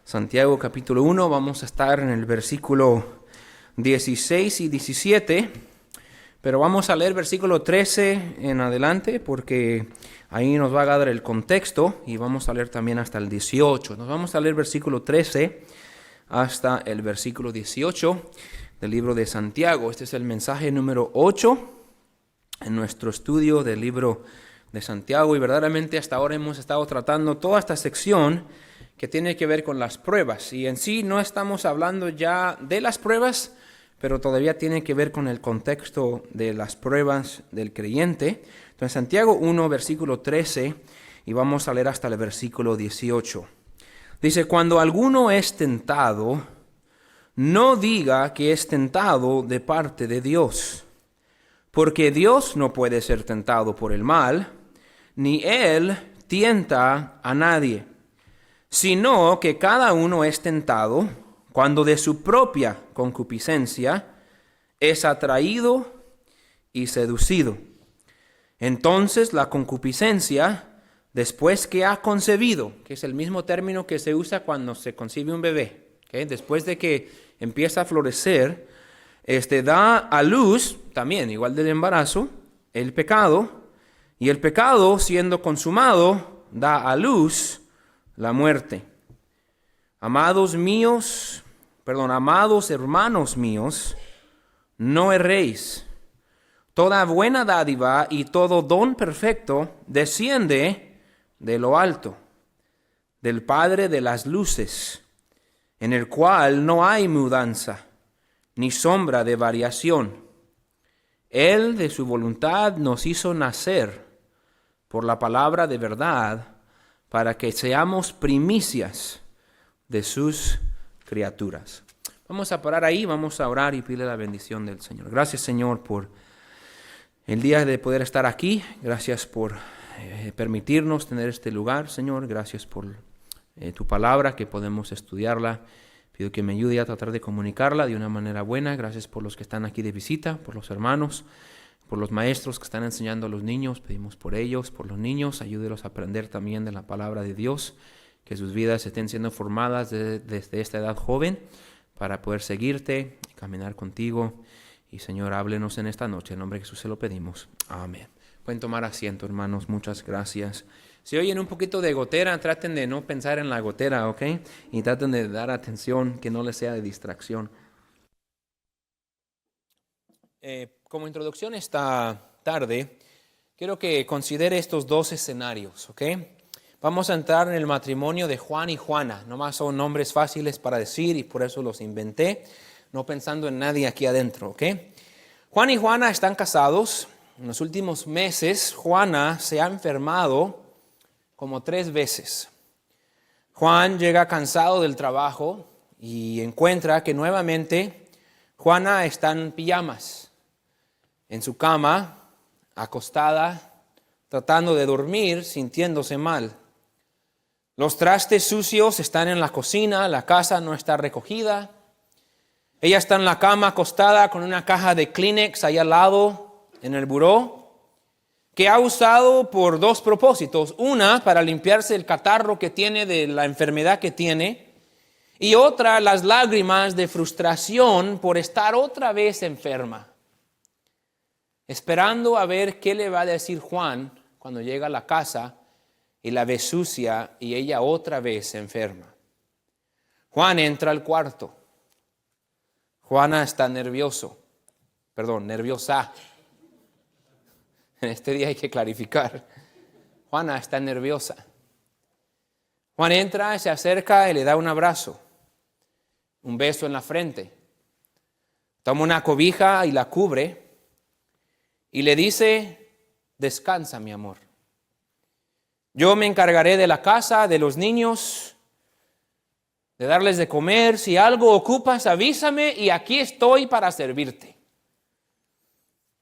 Santiago capítulo 1, vamos a estar en el versículo 16 y 17, pero vamos a leer versículo 13 en adelante porque ahí nos va a dar el contexto y vamos a leer también hasta el 18. Nos vamos a leer versículo 13 hasta el versículo 18 del libro de Santiago. Este es el mensaje número 8 en nuestro estudio del libro de Santiago y verdaderamente hasta ahora hemos estado tratando toda esta sección que tiene que ver con las pruebas. Y en sí no estamos hablando ya de las pruebas, pero todavía tiene que ver con el contexto de las pruebas del creyente. Entonces, Santiago 1, versículo 13, y vamos a leer hasta el versículo 18. Dice, cuando alguno es tentado, no diga que es tentado de parte de Dios, porque Dios no puede ser tentado por el mal, ni Él tienta a nadie, sino que cada uno es tentado cuando de su propia concupiscencia es atraído y seducido. Entonces la concupiscencia, después que ha concebido, que es el mismo término que se usa cuando se concibe un bebé, ¿okay? Después de que empieza a florecer, da a luz, también igual del embarazo, el pecado, y el pecado siendo consumado da a luz la muerte. Amados hermanos míos, no erréis. Toda buena dádiva y todo don perfecto desciende de lo alto, del Padre de las luces, en el cual no hay mudanza, ni sombra de variación. Él de su voluntad nos hizo nacer por la palabra de verdad, para que seamos primicias de sus criaturas. Vamos a parar ahí, vamos a orar y pedirle la bendición del Señor. Gracias, Señor, por el día de poder estar aquí. Gracias por permitirnos tener este lugar, Señor. Gracias por tu palabra, que podemos estudiarla. Pido que me ayude a tratar de comunicarla de una manera buena. Gracias por los que están aquí de visita, por los hermanos, por los maestros que están enseñando a los niños. Pedimos por ellos, por los niños. Ayúdelos a aprender también de la palabra de Dios. Que sus vidas estén siendo formadas desde esta edad joven para poder seguirte y caminar contigo. Y Señor, háblenos en esta noche. En nombre de Jesús se lo pedimos. Amén. Pueden tomar asiento, hermanos. Muchas gracias. Si oyen un poquito de gotera, traten de no pensar en la gotera, ¿ok? Y traten de dar atención, que no les sea de distracción. Como introducción esta tarde, quiero que considere estos dos escenarios, ¿ok? Vamos a entrar en el matrimonio de Juan y Juana. Nomás son nombres fáciles para decir y por eso los inventé, no pensando en nadie aquí adentro, ¿ok? Juan y Juana están casados. En los últimos meses, Juana se ha enfermado como 3 veces. Juan llega cansado del trabajo y encuentra que nuevamente Juana está en pijamas, en su cama, acostada, tratando de dormir, sintiéndose mal. Los trastes sucios están en la cocina, la casa no está recogida. Ella está en la cama acostada con una caja de Kleenex ahí al lado en el buró, que ha usado por 2 propósitos. Una, para limpiarse el catarro que tiene de la enfermedad que tiene, y otra, las lágrimas de frustración por estar otra vez enferma, esperando a ver qué le va a decir Juan cuando llega a la casa y la ve sucia y ella otra vez enferma. Juan entra al cuarto. Juana está nerviosa. En este día hay que clarificar. Juana está nerviosa. Juan entra, se acerca y le da un abrazo, un beso en la frente. Toma una cobija y la cubre y le dice, descansa, mi amor. Yo me encargaré de la casa, de los niños, de darles de comer. Si algo ocupas, avísame y aquí estoy para servirte.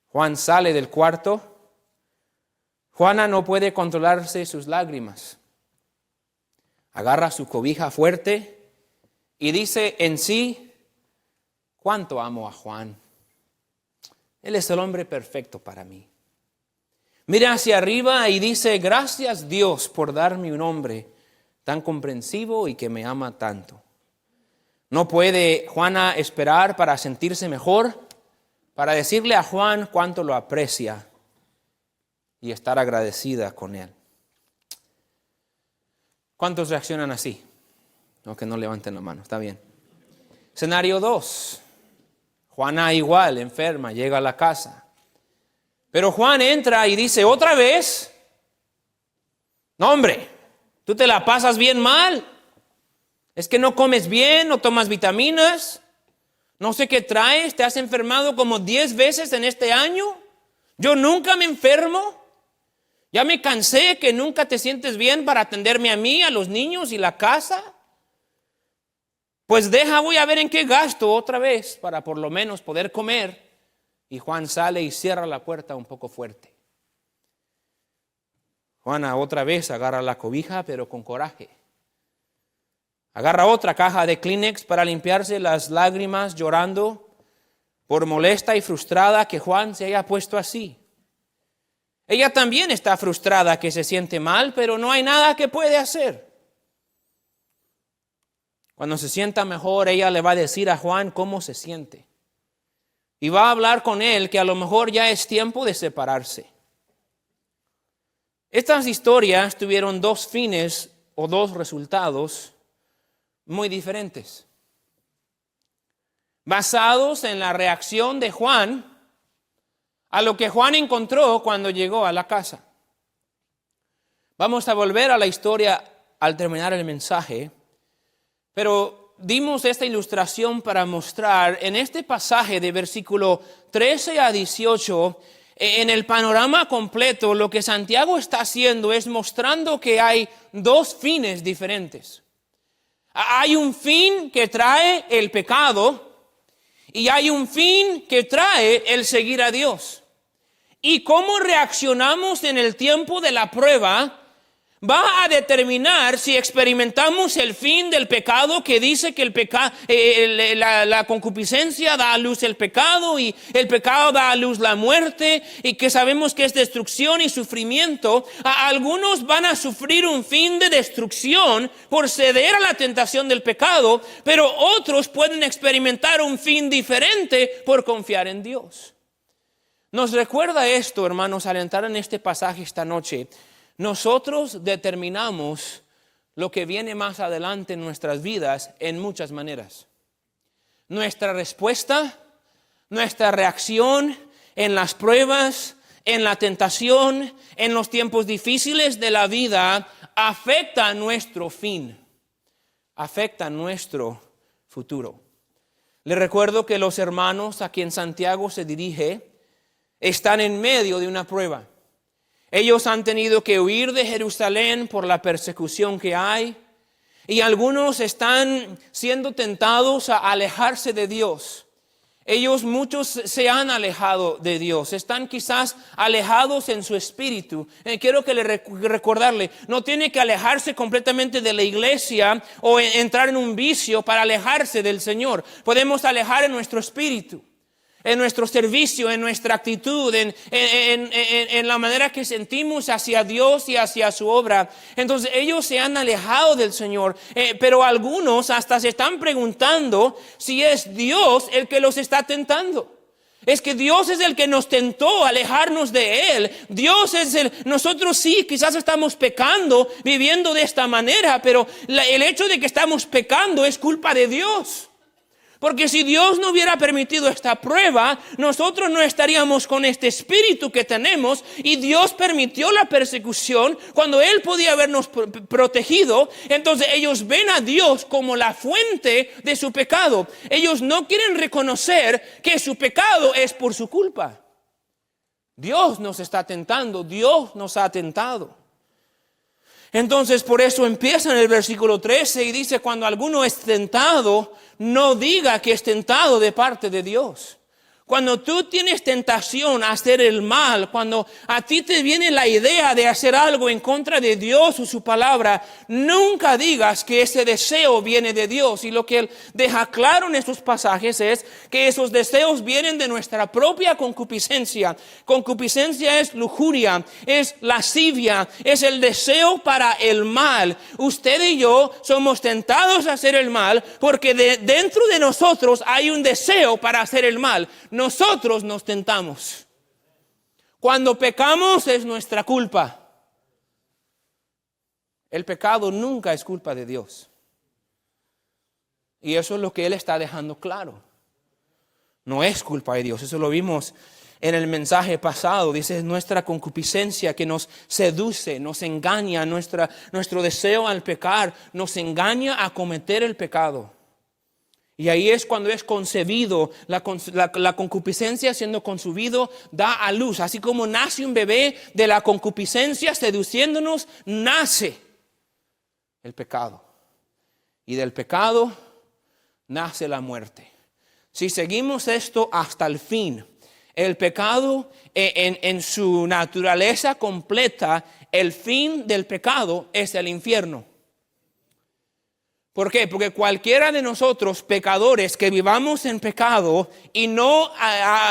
Juan sale del cuarto. Juana no puede controlarse sus lágrimas. Agarra su cobija fuerte y dice en sí, cuánto amo a Juan. Él es el hombre perfecto para mí. Mira hacia arriba y dice, gracias Dios por darme un hombre tan comprensivo y que me ama tanto. ¿No puede Juana esperar para sentirse mejor? Para decirle a Juan cuánto lo aprecia y estar agradecida con él. ¿Cuántos reaccionan así? No, que no levanten la mano, está bien. Escenario 2. Juana igual, enferma, llega a la casa. Pero Juan entra y dice, ¿otra vez? No, hombre, tú te la pasas bien mal. Es que no comes bien, no tomas vitaminas. No sé qué traes, te has enfermado como 10 veces en este año. Yo nunca me enfermo. Ya me cansé que nunca te sientes bien para atenderme a mí, a los niños y la casa. Pues voy a ver en qué gasto otra vez para por lo menos poder comer. Y Juan sale y cierra la puerta un poco fuerte. Juana otra vez agarra la cobija, pero con coraje. Agarra otra caja de Kleenex para limpiarse las lágrimas, llorando por molesta y frustrada que Juan se haya puesto así. Ella también está frustrada, que se siente mal, pero no hay nada que puede hacer. Cuando se sienta mejor, ella le va a decir a Juan cómo se siente. Y va a hablar con él que a lo mejor ya es tiempo de separarse. Estas historias tuvieron dos fines o dos resultados muy diferentes, basados en la reacción de Juan a lo que Juan encontró cuando llegó a la casa. Vamos a volver a la historia al terminar el mensaje, pero dimos esta ilustración para mostrar en este pasaje de versículo 13 a 18, en el panorama completo, lo que Santiago está haciendo es mostrando que hay dos fines diferentes. Hay un fin que trae el pecado y hay un fin que trae el seguir a Dios. Y cómo reaccionamos en el tiempo de la prueba va a determinar si experimentamos el fin del pecado, que dice que la concupiscencia da a luz el pecado y el pecado da a luz la muerte, y que sabemos que es destrucción y sufrimiento. Algunos van a sufrir un fin de destrucción por ceder a la tentación del pecado, pero otros pueden experimentar un fin diferente por confiar en Dios. Nos recuerda esto, hermanos, al entrar en este pasaje esta noche. Nosotros determinamos lo que viene más adelante en nuestras vidas en muchas maneras. Nuestra respuesta, nuestra reacción en las pruebas, en la tentación, en los tiempos difíciles de la vida, afecta a nuestro fin, afecta a nuestro futuro. Les recuerdo que los hermanos a quien Santiago se dirige están en medio de una prueba. Ellos han tenido que huir de Jerusalén por la persecución que hay, y algunos están siendo tentados a alejarse de Dios. Muchos se han alejado de Dios, están quizás alejados en su espíritu. Quiero recordarle, no tiene que alejarse completamente de la iglesia o entrar en un vicio para alejarse del Señor. Podemos alejar en nuestro espíritu, en nuestro servicio, en nuestra actitud, en la manera que sentimos hacia Dios y hacia su obra. Entonces ellos se han alejado del Señor, pero algunos hasta se están preguntando si es Dios el que los está tentando. Es que Dios es el que nos tentó a alejarnos de Él. Nosotros sí, quizás estamos pecando, viviendo de esta manera, pero el hecho de que estamos pecando es culpa de Dios. Porque si Dios no hubiera permitido esta prueba, nosotros no estaríamos con este espíritu que tenemos, y Dios permitió la persecución cuando Él podía habernos protegido. Entonces ellos ven a Dios como la fuente de su pecado. Ellos no quieren reconocer que su pecado es por su culpa. Dios nos está tentando, Dios nos ha tentado. Entonces por eso empieza en el versículo 13 y dice: cuando alguno es tentado, no diga que es tentado de parte de Dios. Cuando tú tienes tentación a hacer el mal, cuando a ti te viene la idea de hacer algo en contra de Dios o su palabra, nunca digas que ese deseo viene de Dios. Y lo que él deja claro en estos pasajes es que esos deseos vienen de nuestra propia concupiscencia. Concupiscencia es lujuria, es lascivia, es el deseo para el mal. Usted y yo somos tentados a hacer el mal porque dentro de nosotros hay un deseo para hacer el mal. Nosotros nos tentamos. Cuando pecamos es nuestra culpa. El pecado nunca es culpa de Dios. Y eso es lo que Él está dejando claro. No es culpa de Dios. Eso lo vimos en el mensaje pasado. Dice, es nuestra concupiscencia que nos seduce, nos engaña. Nuestro deseo al pecar nos engaña a cometer el pecado. Y ahí es cuando es concebido, la concupiscencia siendo concebido da a luz. Así como nace un bebé de la concupiscencia seduciéndonos, nace el pecado. Y del pecado nace la muerte. Si seguimos esto hasta el fin, el pecado en su naturaleza completa, el fin del pecado es el infierno. ¿Por qué? Porque cualquiera de nosotros, pecadores, que vivamos en pecado y no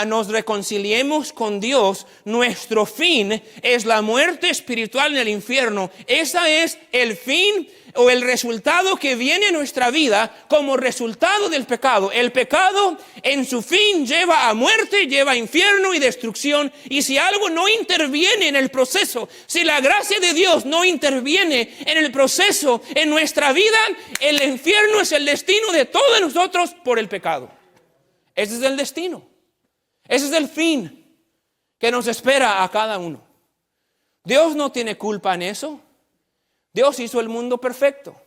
nos reconciliemos con Dios, nuestro fin es la muerte espiritual en el infierno. Ese es el fin o el resultado que viene en nuestra vida como resultado del pecado. El pecado en su fin lleva a muerte, lleva a infierno y destrucción. Y si algo no interviene en el proceso, si la gracia de Dios no interviene en el proceso en nuestra vida, el infierno es el destino de todos nosotros por el pecado. Ese es el destino. Ese es el fin que nos espera a cada uno. Dios no tiene culpa en eso. Dios hizo el mundo perfecto.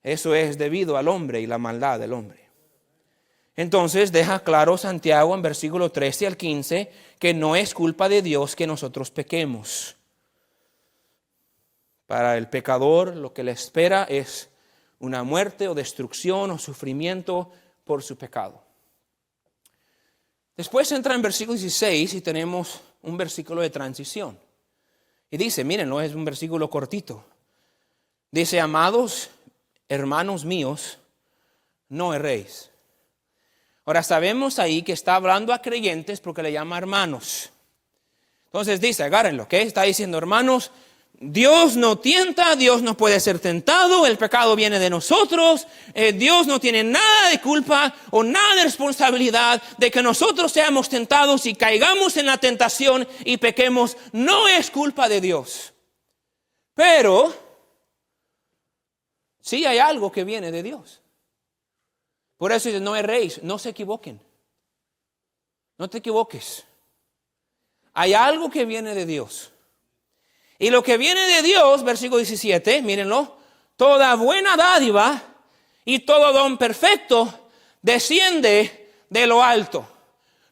Eso es debido al hombre y la maldad del hombre. Entonces deja claro Santiago en versículo 13 al 15 que no es culpa de Dios que nosotros pequemos. Para el pecador lo que le espera es una muerte o destrucción o sufrimiento por su pecado. Después entra en versículo 16 y tenemos un versículo de transición. Y dice, mírenlo, es un versículo cortito. Dice, amados hermanos míos, no erréis. Ahora sabemos ahí que está hablando a creyentes porque le llama hermanos. Entonces dice, agárrenlo, ¿ok? Está diciendo, hermanos, Dios no tienta, Dios no puede ser tentado, el pecado viene de nosotros, Dios no tiene nada de culpa o nada de responsabilidad de que nosotros seamos tentados y caigamos en la tentación y pequemos. No es culpa de Dios. Pero sí hay algo que viene de Dios. Por eso dice, no erréis, no se equivoquen. No te equivoques. Hay algo que viene de Dios. Y lo que viene de Dios, versículo 17, mírenlo, toda buena dádiva y todo don perfecto desciende de lo alto.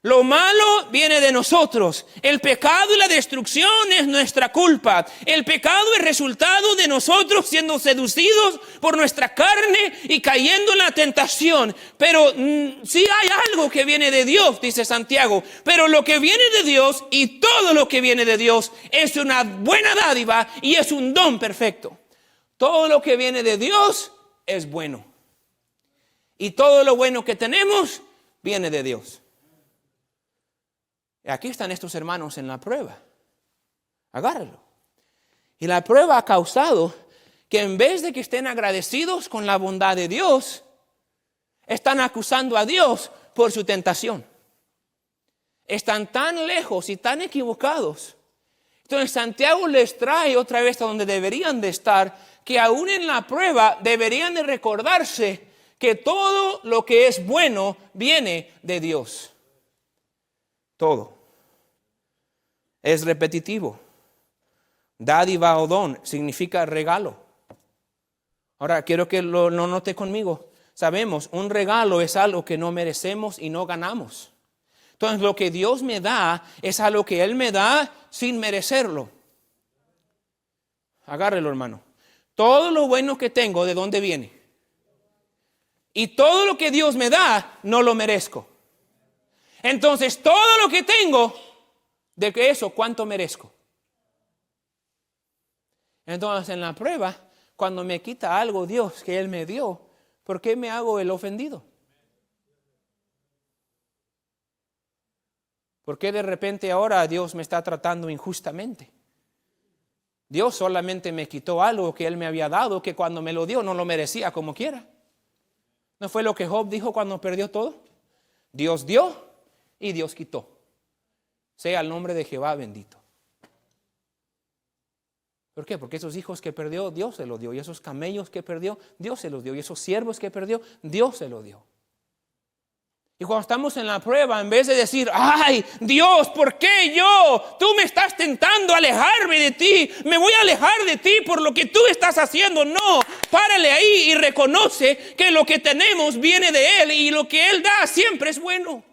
Lo malo viene de nosotros. El pecado y la destrucción es nuestra culpa. El pecado es resultado de nosotros siendo seducidos por nuestra carne y cayendo en la tentación. Pero sí hay algo que viene de Dios, dice Santiago. Pero lo que viene de Dios y todo lo que viene de Dios es una buena dádiva y es un don perfecto. Todo lo que viene de Dios es bueno. Y todo lo bueno que tenemos viene de Dios. Aquí están estos hermanos en la prueba. Agárralo. Y la prueba ha causado que en vez de que estén agradecidos con la bondad de Dios, están acusando a Dios por su tentación. Están tan lejos y tan equivocados. Entonces Santiago les trae otra vez a donde deberían de estar, que aún en la prueba deberían de recordarse que todo lo que es bueno viene de Dios. Todo. Es repetitivo. Dádiva o don significa regalo. Ahora quiero que lo note conmigo. Sabemos, un regalo es algo que no merecemos y no ganamos. Entonces lo que Dios me da es algo que Él me da sin merecerlo. Agárrelo, hermano. Todo lo bueno que tengo, ¿de dónde viene? Y todo lo que Dios me da, no lo merezco. Entonces, todo lo que tengo, de que eso, ¿cuánto merezco? Entonces, en la prueba, cuando me quita algo Dios que Él me dio, ¿por qué me hago el ofendido? ¿Por qué de repente ahora Dios me está tratando injustamente? Dios solamente me quitó algo que Él me había dado, que cuando me lo dio no lo merecía como quiera. ¿No fue lo que Job dijo cuando perdió todo? Dios dio y Dios quitó. Sea el nombre de Jehová bendito. ¿Por qué? Porque esos hijos que perdió, Dios se los dio. Y esos camellos que perdió, Dios se los dio. Y esos siervos que perdió, Dios se los dio. Y cuando estamos en la prueba, en vez de decir, ay, Dios, ¿por qué yo? Tú me estás tentando a alejarme de ti. Me voy a alejar de ti por lo que tú estás haciendo. No, párale ahí y reconoce que lo que tenemos viene de Él. Y lo que Él da siempre es bueno.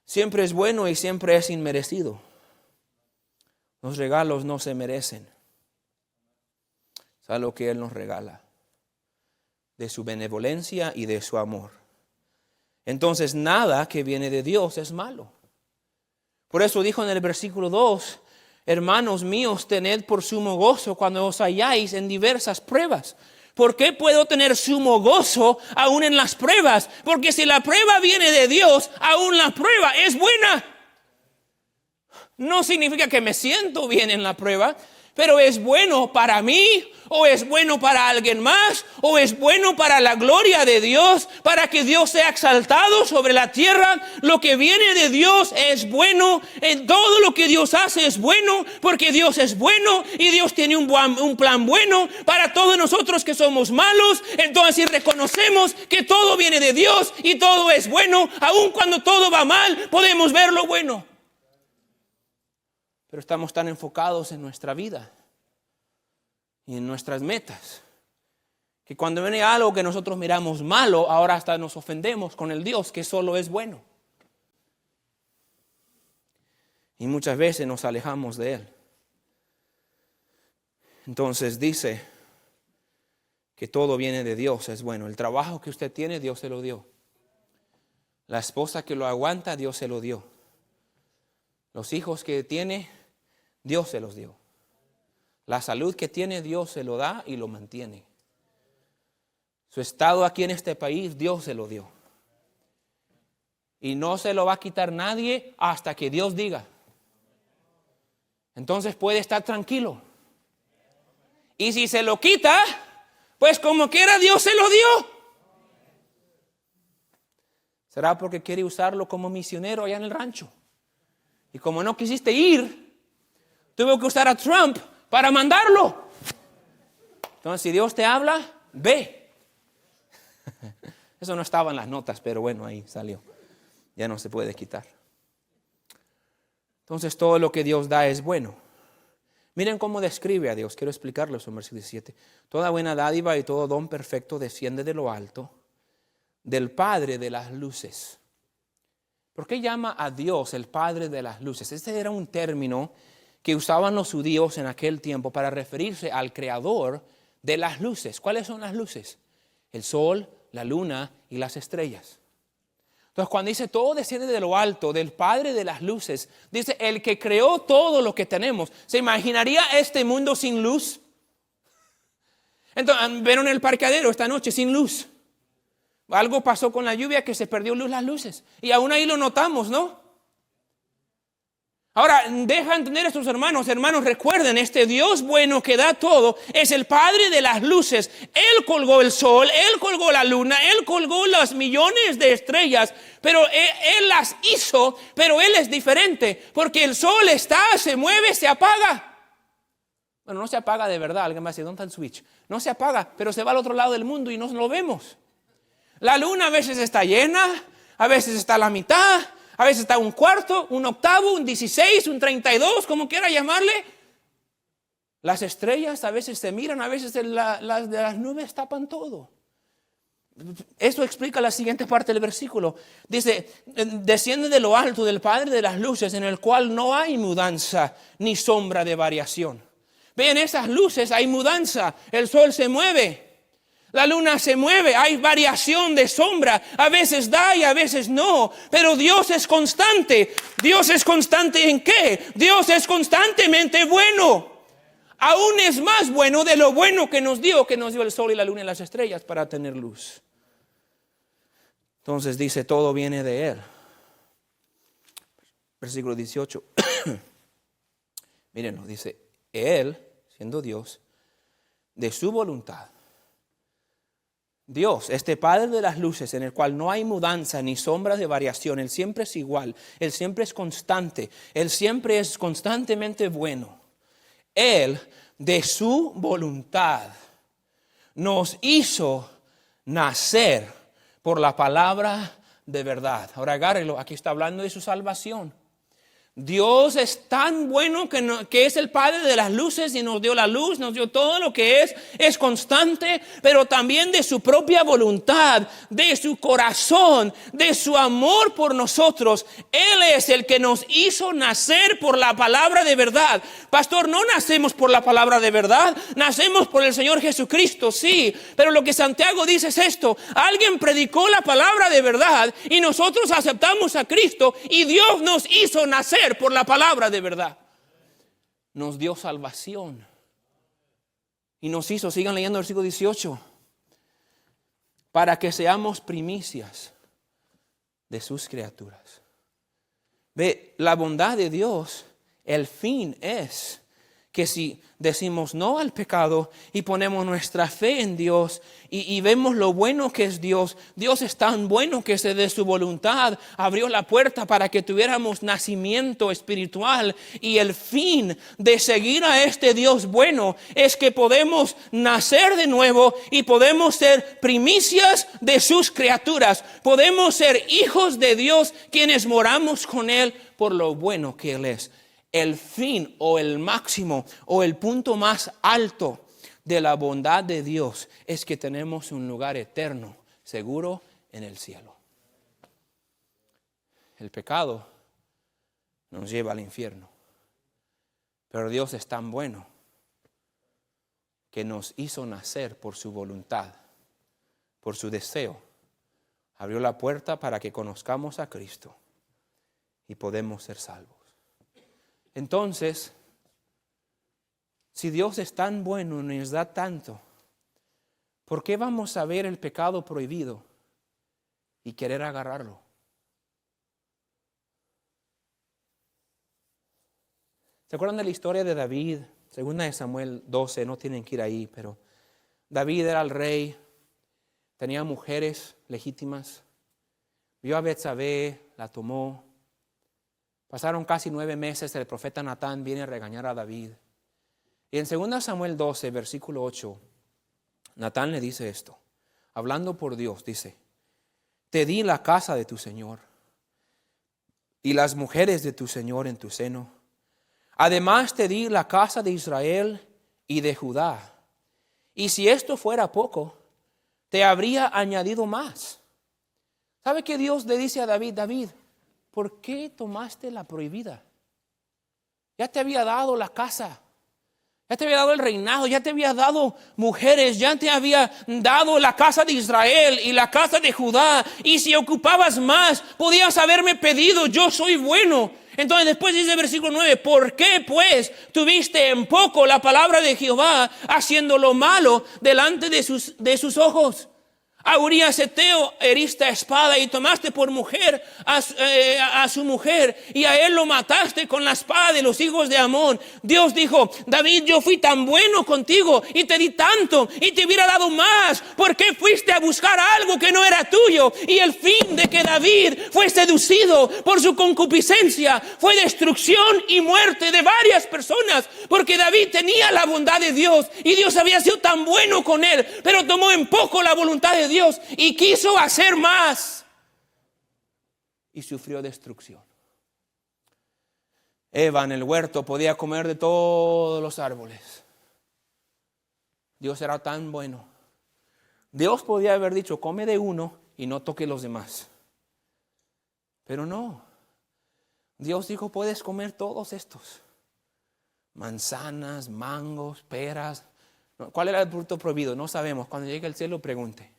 Siempre es bueno y siempre es inmerecido. Los regalos no se merecen. Es algo que Él nos regala. De su benevolencia y de su amor. Entonces nada que viene de Dios es malo. Por eso dijo en el versículo 2, hermanos míos, tened por sumo gozo cuando os halláis en diversas pruebas. ¿Por qué puedo tener sumo gozo aún en las pruebas? Porque si la prueba viene de Dios, aún la prueba es buena. No significa que me siento bien en la prueba, pero es bueno para mí, o es bueno para alguien más, o es bueno para la gloria de Dios, para que Dios sea exaltado sobre la tierra. Lo que viene de Dios es bueno, en todo lo que Dios hace es bueno, porque Dios es bueno y Dios tiene un plan bueno para todos nosotros que somos malos. Entonces, si reconocemos que todo viene de Dios y todo es bueno, aun cuando todo va mal, podemos ver lo bueno. Pero estamos tan enfocados en nuestra vida y en nuestras metas, que cuando viene algo que nosotros miramos malo, ahora hasta nos ofendemos con el Dios que solo es bueno. Y muchas veces nos alejamos de Él. Entonces dice que todo viene de Dios, es bueno. El trabajo que usted tiene, Dios se lo dio. La esposa que lo aguanta, Dios se lo dio. Los hijos que tiene, Dios se los dio. La salud que tiene, Dios se lo da y lo mantiene. Su estado aquí en este país, Dios se lo dio. Y no se lo va a quitar nadie hasta que Dios diga. Entonces puede estar tranquilo. Y si se lo quita, pues como quiera Dios se lo dio. ¿Será porque quiere usarlo como misionero allá en el rancho? Y como no quisiste ir, tuvo que usar a Trump para mandarlo. Entonces, si Dios te habla, ve. Eso no estaba en las notas, pero bueno, ahí salió. Ya no se puede quitar. Entonces, todo lo que Dios da es bueno. Miren cómo describe a Dios. Quiero explicarles en versículo 17. Toda buena dádiva y todo don perfecto desciende de lo alto, del Padre de las luces. ¿Por qué llama a Dios el Padre de las luces? Este era un término que usaban los judíos en aquel tiempo para referirse al creador de las luces. ¿Cuáles son las luces? El sol, la luna y las estrellas. Entonces, cuando dice todo desciende de lo alto, del Padre de las luces, dice el que creó todo lo que tenemos. ¿Se imaginaría este mundo sin luz? Entonces, vieron el parqueadero esta noche sin luz. Algo pasó con la lluvia que se perdió las luces. Y aún ahí lo notamos, ¿no? Ahora, deja entender a estos hermanos. Hermanos, recuerden, este Dios bueno que da todo es el Padre de las luces. Él colgó el sol, Él colgó la luna, Él colgó las millones de estrellas. Pero Él las hizo, pero Él es diferente. Porque el sol está, se mueve, se apaga. Bueno, no se apaga de verdad. Alguien va a decir, ¿dónde está el switch? No se apaga, pero se va al otro lado del mundo y no lo vemos. La luna a veces está llena, a veces está a la mitad, a veces está un cuarto, un octavo, un 16, un 32, como quiera llamarle. Las estrellas a veces se miran, a veces las nubes tapan todo. Eso explica la siguiente parte del versículo. Dice, desciende de lo alto del Padre de las luces, en el cual no hay mudanza ni sombra de variación. Ven, esas luces hay mudanza, el sol se mueve. La luna se mueve, hay variación de sombra, a veces da y a veces no, pero Dios es constante. ¿Dios es constante en qué? Dios es constantemente bueno. Aún es más bueno de lo bueno que nos dio el sol y la luna y las estrellas para tener luz. Entonces dice, todo viene de Él. Versículo 18. Mírenlo, dice, Él, siendo Dios, de su voluntad. Dios, este Padre de las luces, en el cual no hay mudanza ni sombra de variación, Él siempre es igual, Él siempre es constante, Él siempre es constantemente bueno. Él, de su voluntad, nos hizo nacer por la palabra de verdad. Ahora agárrelo, aquí está hablando de su salvación. Dios es tan bueno que es el Padre de las luces y nos dio la luz, nos dio todo lo que es constante, pero también de su propia voluntad, de su corazón, de su amor por nosotros. Él es el que nos hizo nacer por la palabra de verdad. Pastor, no nacemos por la palabra de verdad, nacemos por el Señor Jesucristo, sí, pero lo que Santiago dice es esto: alguien predicó la palabra de verdad y nosotros aceptamos a Cristo y Dios nos hizo nacer por la palabra de verdad. Nos dio salvación y nos hizo, sigan leyendo el versículo 18, para que seamos primicias de sus criaturas. Ve, la bondad de Dios, el fin es que si decimos no al pecado y ponemos nuestra fe en Dios y vemos lo bueno que es Dios, Dios es tan bueno que de su voluntad abrió la puerta para que tuviéramos nacimiento espiritual, y el fin de seguir a este Dios bueno es que podemos nacer de nuevo y podemos ser primicias de sus criaturas, podemos ser hijos de Dios quienes moramos con Él por lo bueno que Él es. El fin o el máximo o el punto más alto de la bondad de Dios es que tenemos un lugar eterno, seguro en el cielo. El pecado nos lleva al infierno, pero Dios es tan bueno que nos hizo nacer por su voluntad, por su deseo. Abrió la puerta para que conozcamos a Cristo y podemos ser salvos. Entonces, si Dios es tan bueno y nos da tanto, ¿por qué vamos a ver el pecado prohibido y querer agarrarlo? ¿Se acuerdan de la historia de David? Segunda de Samuel 12, no tienen que ir ahí, pero David era el rey, tenía mujeres legítimas, vio a Betsabé, la tomó. Pasaron casi 9 meses, el profeta Natán viene a regañar a David. Y en 2 Samuel 12, versículo 8, Natán le dice esto, hablando por Dios, dice: te di la casa de tu Señor y las mujeres de tu Señor en tu seno. Además te di la casa de Israel y de Judá. Y si esto fuera poco, te habría añadido más. ¿Sabe qué Dios le dice a David? David, ¿por qué tomaste la prohibida? Ya te había dado la casa, ya te había dado el reinado, ya te había dado mujeres, ya te había dado la casa de Israel y la casa de Judá. Y si ocupabas más, podías haberme pedido, yo soy bueno. Entonces después dice el versículo 9, ¿por qué pues tuviste en poco la palabra de Jehová, haciendo lo malo delante de sus ojos? A Urías Eteo heriste a espada y tomaste por mujer a su mujer, y a él lo mataste con la espada de los hijos de Amón. Dios dijo: David, yo fui tan bueno contigo y te di tanto y te hubiera dado más. ¿Por qué fuiste a buscar algo que no era tuyo? Y el fin de que David fue seducido por su concupiscencia fue destrucción y muerte de varias personas, porque David tenía la bondad de Dios y Dios había sido tan bueno con él, pero tomó en poco la voluntad de Dios y quiso hacer más y sufrió destrucción. Eva en el huerto podía comer de todos los árboles. Dios era tan bueno. Dios podía haber dicho: come de uno y no toque los demás. Pero no. Dios dijo: puedes comer todos estos: manzanas, mangos, peras, ¿Cuál era el fruto prohibido? No sabemos. Cuando llegue al cielo, pregunte.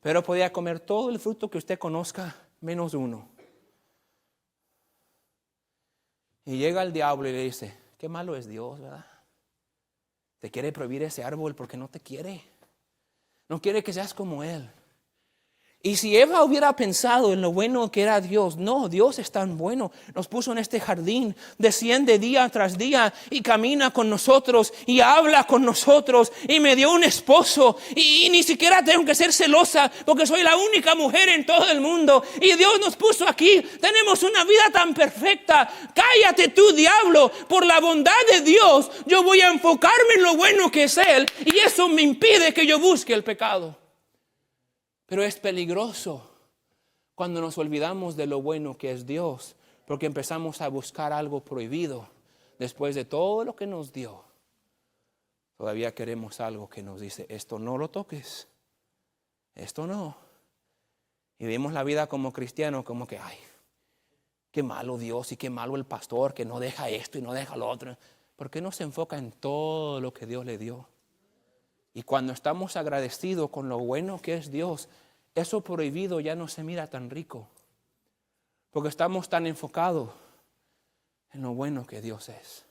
Pero podía comer todo el fruto que usted conozca, menos uno. Y llega el diablo y le dice, qué malo es Dios, ¿verdad? Te quiere prohibir ese árbol porque no te quiere. No quiere que seas como Él. Y si Eva hubiera pensado en lo bueno que era Dios, no, Dios es tan bueno, nos puso en este jardín, desciende día tras día y camina con nosotros y habla con nosotros y me dio un esposo y ni siquiera tengo que ser celosa porque soy la única mujer en todo el mundo y Dios nos puso aquí, tenemos una vida tan perfecta. Cállate tú, diablo, por la bondad de Dios yo voy a enfocarme en lo bueno que es Él y eso me impide que yo busque el pecado. Pero es peligroso cuando nos olvidamos de lo bueno que es Dios, porque empezamos a buscar algo prohibido después de todo lo que nos dio. Todavía queremos algo que nos dice, esto no lo toques, esto no. Y vemos la vida como cristianos como que, ay, qué malo Dios y qué malo el pastor que no deja esto y no deja lo otro. ¿Por qué no se enfoca en todo lo que Dios le dio? Y cuando estamos agradecidos con lo bueno que es Dios, eso prohibido ya no se mira tan rico. Porque estamos tan enfocados en lo bueno que Dios es.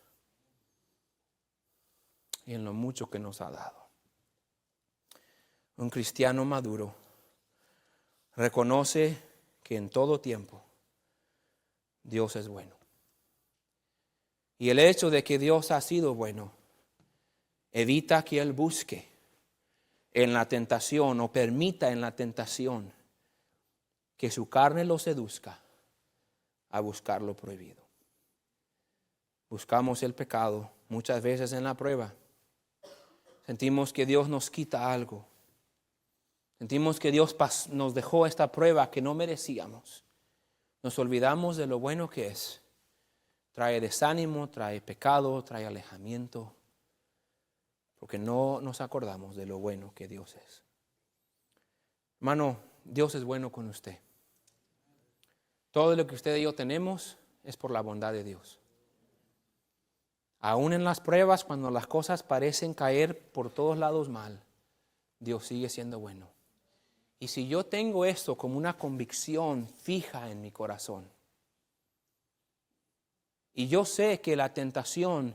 Y en lo mucho que nos ha dado. Un cristiano maduro reconoce que en todo tiempo Dios es bueno. Y el hecho de que Dios ha sido bueno evita que Él busque en la tentación o permita en la tentación que su carne lo seduzca a buscar lo prohibido. Buscamos el pecado muchas veces en la prueba. Sentimos que Dios nos quita algo. Sentimos que Dios nos dejó esta prueba que no merecíamos. Nos olvidamos de lo bueno que es. Trae desánimo, trae pecado, trae alejamiento. Porque no nos acordamos de lo bueno que Dios es. Hermano, Dios es bueno con usted. Todo lo que usted y yo tenemos es por la bondad de Dios. Aún en las pruebas, cuando las cosas parecen caer por todos lados mal, Dios sigue siendo bueno. Y si yo tengo esto como una convicción fija en mi corazón, y yo sé que la tentación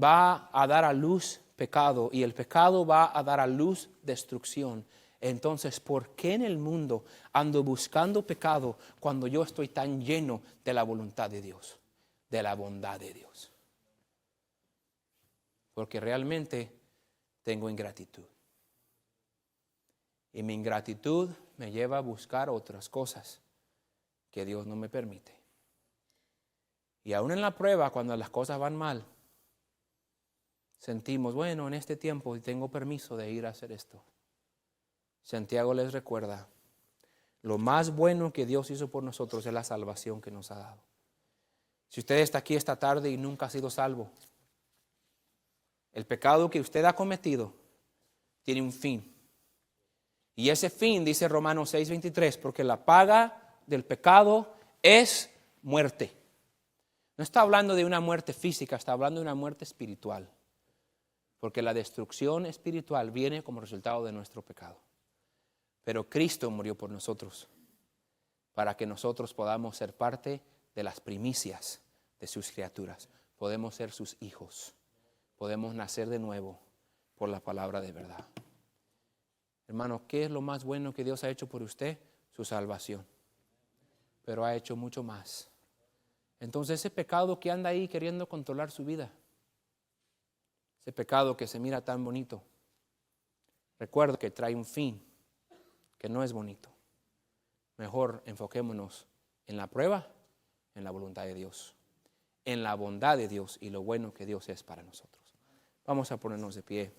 va a dar a luz pecado y el pecado va a dar a luz destrucción, entonces ¿por qué en el mundo ando buscando pecado cuando yo estoy tan lleno de la voluntad de Dios, de la bondad de Dios? Porque realmente tengo ingratitud. Y mi ingratitud me lleva a buscar otras cosas que Dios no me permite. Y aún en la prueba, cuando las cosas van mal, sentimos, bueno, en este tiempo tengo permiso de ir a hacer esto. Santiago les recuerda, lo más bueno que Dios hizo por nosotros es la salvación que nos ha dado. Si usted está aquí esta tarde y nunca ha sido salvo, el pecado que usted ha cometido tiene un fin. Y ese fin, dice Romanos 6:23, porque la paga del pecado es muerte. No está hablando de una muerte física, está hablando de una muerte espiritual. Porque la destrucción espiritual viene como resultado de nuestro pecado. Pero Cristo murió por nosotros, para que nosotros podamos ser parte de las primicias de sus criaturas. Podemos ser sus hijos. Podemos nacer de nuevo por la palabra de verdad. Hermano, ¿qué es lo más bueno que Dios ha hecho por usted? Su salvación. Pero ha hecho mucho más. Entonces ese pecado que anda ahí queriendo controlar su vida, ese pecado que se mira tan bonito, recuerda que trae un fin que no es bonito. Mejor enfoquémonos en la prueba, en la voluntad de Dios, en la bondad de Dios y lo bueno que Dios es para nosotros. Vamos a ponernos de pie.